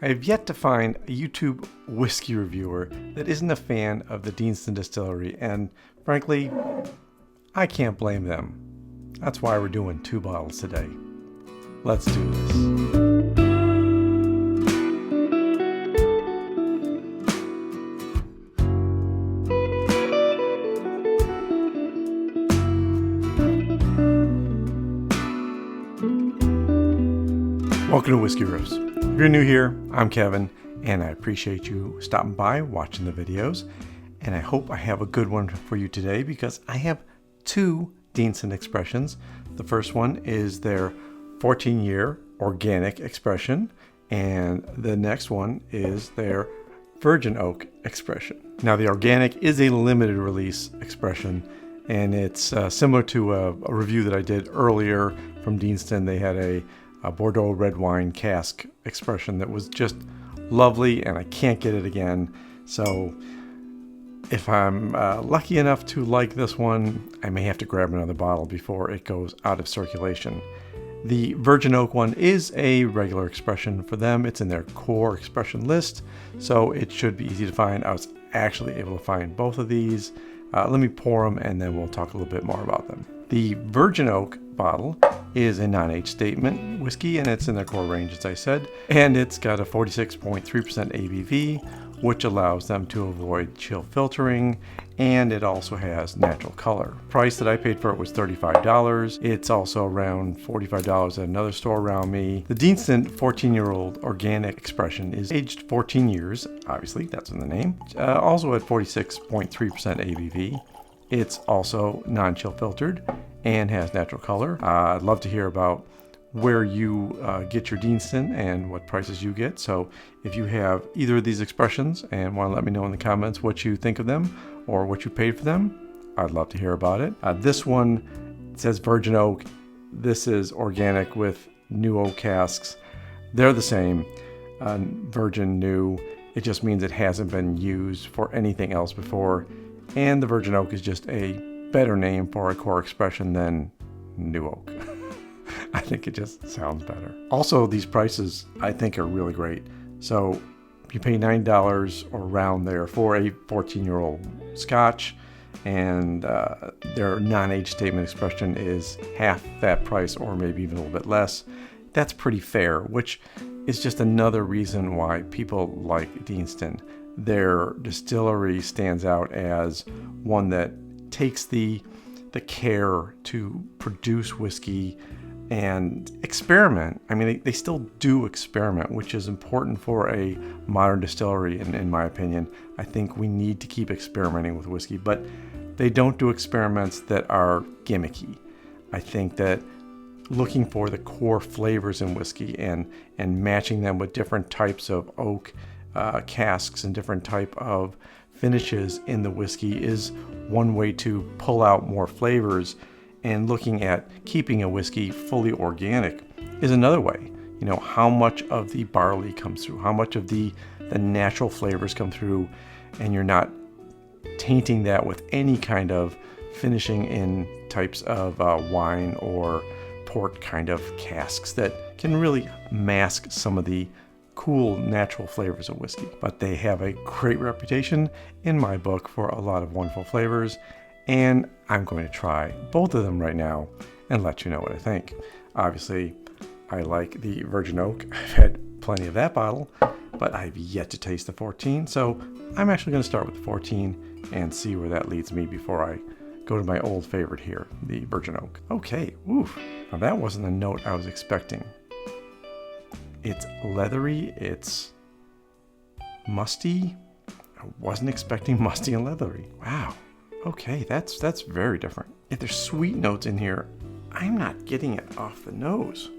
I have yet to find a YouTube whiskey reviewer that isn't a fan of the Deanston distillery, and frankly, I can't blame them. That's why we're doing 2 bottles today. Let's do this. Welcome to Whisky Riffs. If you're new here, I'm Kevin, and I appreciate you stopping by, watching the videos, and I hope I have a good one for you today because I have 2 Deanston expressions. The first one is their 14-year organic expression, and the next one is their virgin oak expression. Now, the organic is a limited release expression, and it's similar to a review that I did earlier from Deanston. They had a Bordeaux red wine cask expression that was just lovely, and I can't get it again. So if I'm lucky enough to like this one, I may have to grab another bottle before it goes out of circulation. The virgin oak one is a regular expression for them. It's in their core expression list, so it should be easy to find. I was actually able to find both of these. Let me pour them and then we'll talk a little bit more about them. The virgin oak bottle is a non-age statement whiskey, and it's in their core range, as I said, and it's got a 46.3% ABV, which allows them to avoid chill filtering, and it also has natural color. Price that I paid for it was $35. It's also around $45 at another store around me. The Deanston 14-year-old organic expression is aged 14 years, obviously, that's in the name, also at 46.3% ABV. It's also non-chill filtered and has natural color. I'd love to hear about where you get your Deanston and what prices you get. So if you have either of these expressions and want to let me know in the comments what you think of them or what you paid for them, I'd love to hear about it. This one says virgin oak. This is organic with new oak casks. They're the same, virgin, new. It just means it hasn't been used for anything else before. And the virgin oak is just a better name for a core expression than new oak. I think it just sounds better. Also, these prices I think are really great. So you pay $9 or around there for a 14-year-old Scotch, and their non-age statement expression is half that price or maybe even a little bit less. That's pretty fair, which is just another reason why people like Deanston. Their distillery stands out as one that takes the care to produce whiskey and experiment. I mean, they still do experiment, which is important for a modern distillery, in my opinion. I think we need to keep experimenting with whiskey, but they don't do experiments that are gimmicky. I think that looking for the core flavors in whiskey and matching them with different types of oak casks and different type of finishes in the whiskey is one way to pull out more flavors, and looking at keeping a whiskey fully organic is another way. You know, how much of the barley comes through, how much of the natural flavors come through, and you're not tainting that with any kind of finishing in types of wine or port kind of casks that can really mask some of the cool natural flavors of whiskey. But they have a great reputation in my book for a lot of wonderful flavors, and I'm going to try both of them right now and let you know what I think. Obviously, I like the virgin oak. I've had plenty of that bottle, but I've yet to taste the 14, so I'm actually going to start with the 14 and see where that leads me before I go to my old favorite here, the virgin oak. Okay, oof. Now that wasn't the note I was expecting. It's leathery, it's musty. I wasn't expecting musty and leathery. Wow. Okay, that's very different. If there's sweet notes in here, I'm not getting it off the nose.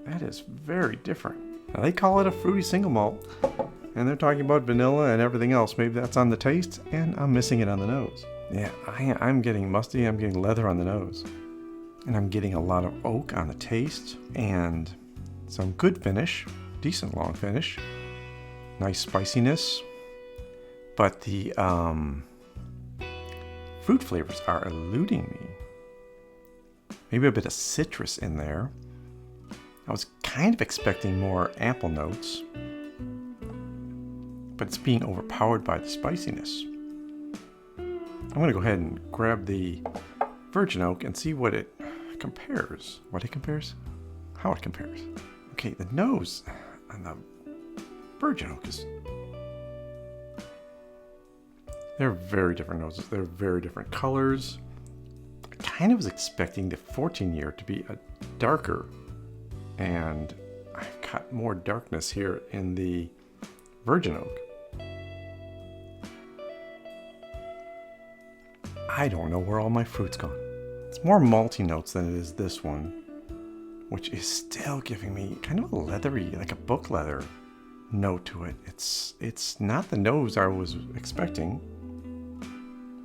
That is very different. Now they call it a fruity single malt, and they're talking about vanilla and everything else. Maybe that's on the taste, and I'm missing it on the nose. Yeah, I'm getting musty, I'm getting leather on the nose. And I'm getting a lot of oak on the taste, and some good finish, decent long finish, nice spiciness, but the fruit flavors are eluding me. Maybe a bit of citrus in there. I was kind of expecting more apple notes, but it's being overpowered by the spiciness. I'm going to go ahead and grab the virgin oak and see what it compares. How it compares. Okay, the nose on the virgin oak is... They're very different noses. They're very different colors. I kind of was expecting the 14-year to be a darker, and I've got more darkness here in the virgin oak. I don't know where all my fruit's gone. It's more malty notes than it is this one, which is still giving me kind of a leathery, like a book leather note to it. It's not the nose I was expecting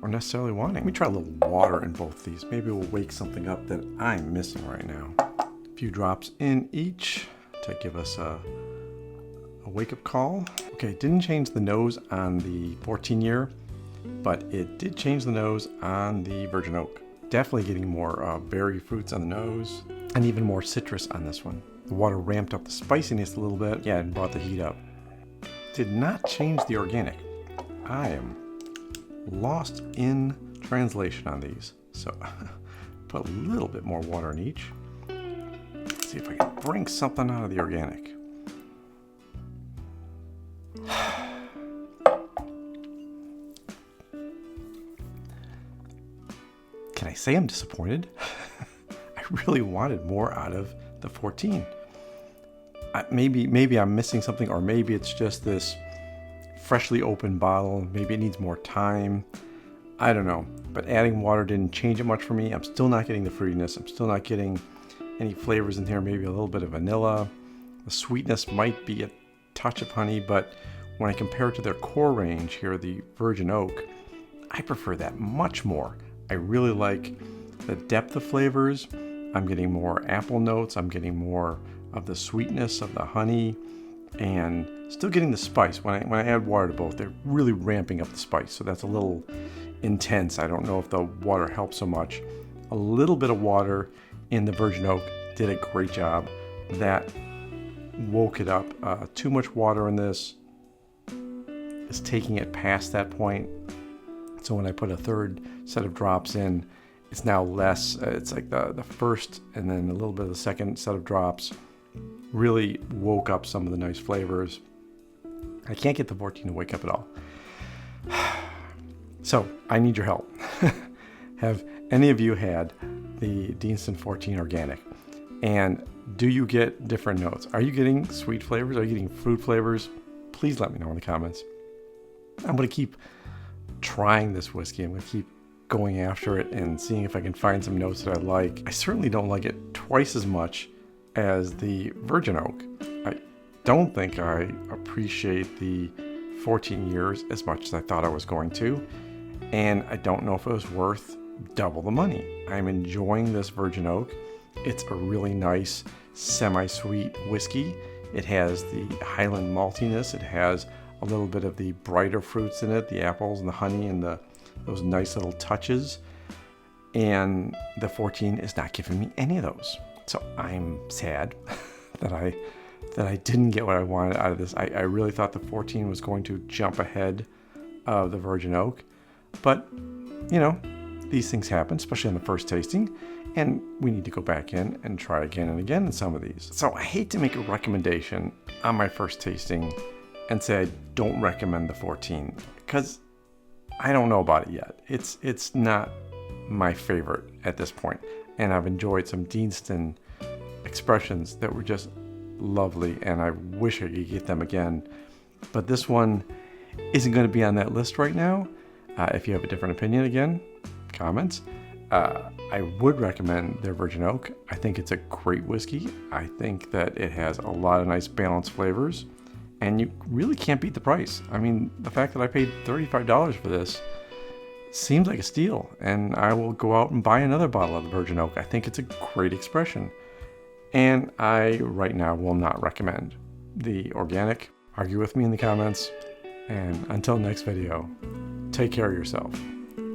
or necessarily wanting. Let me try a little water in both these. Maybe we'll wake something up that I'm missing right now. A few drops in each to give us a wake-up call. Okay, it didn't change the nose on the 14-year, but it did change the nose on the virgin oak. Definitely getting more berry fruits on the nose and even more citrus on this one. The water ramped up the spiciness a little bit. Yeah, and brought the heat up. Did not change the organic. I am lost in translation on these. So put a little bit more water in each. Let's see if I can bring something out of the organic. Can I say I'm disappointed? I really wanted more out of the 14. Maybe I'm missing something, or maybe it's just this freshly opened bottle. Maybe it needs more time. I don't know. But adding water didn't change it much for me. I'm still not getting the fruitiness. I'm still not getting any flavors in here. Maybe a little bit of vanilla. The sweetness might be a touch of honey, but when I compare it to their core range here, the virgin oak, I prefer that much more. I really like the depth of flavors. I'm getting more apple notes. I'm getting more of the sweetness of the honey, and still getting the spice. When I add water to both, they're really ramping up the spice. So that's a little intense. I don't know if the water helps so much. A little bit of water in the virgin oak did a great job. That woke it up. Too much water in this is taking it past that point. So when I put a third set of drops in, it's now less. It's like the first and then a little bit of the second set of drops really woke up some of the nice flavors. I can't get the 14 to wake up at all. So I need your help. Have any of you had the Deanston 14 organic? And do you get different notes? Are you getting sweet flavors? Are you getting fruit flavors? Please let me know in the comments. I'm going to keep trying this whiskey. I'm going to keep going after it and seeing if I can find some notes that I like. I certainly don't like it twice as much as the virgin oak. I don't think I appreciate the 14 years as much as I thought I was going to. And I don't know if it was worth double the money. I'm enjoying this virgin oak. It's a really nice semi-sweet whiskey. It has the Highland maltiness. It has a little bit of the brighter fruits in it, the apples and the honey and those nice little touches. And the 14 is not giving me any of those. So I'm sad that I didn't get what I wanted out of this. I really thought the 14 was going to jump ahead of the virgin oak. But, you know, these things happen, especially on the first tasting. And we need to go back in and try again and again in some of these. So I hate to make a recommendation on my first tasting and say I don't recommend the 14, because I don't know about it yet. It's not my favorite at this point. And I've enjoyed some Deanston expressions that were just lovely, and I wish I could get them again. But this one isn't going to be on that list right now. If you have a different opinion, again, comments. I would recommend their virgin oak. I think it's a great whiskey. I think that it has a lot of nice balanced flavors, and you really can't beat the price. I mean, the fact that I paid $35 for this seems like a steal, and I will go out and buy another bottle of the virgin oak. I think it's a great expression, and I right now will not recommend the organic. Argue with me in the comments, and until next video, take care of yourself.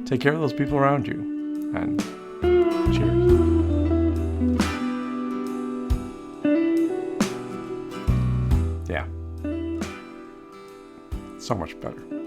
Take care of those people around you, and cheers. Yeah. So much better.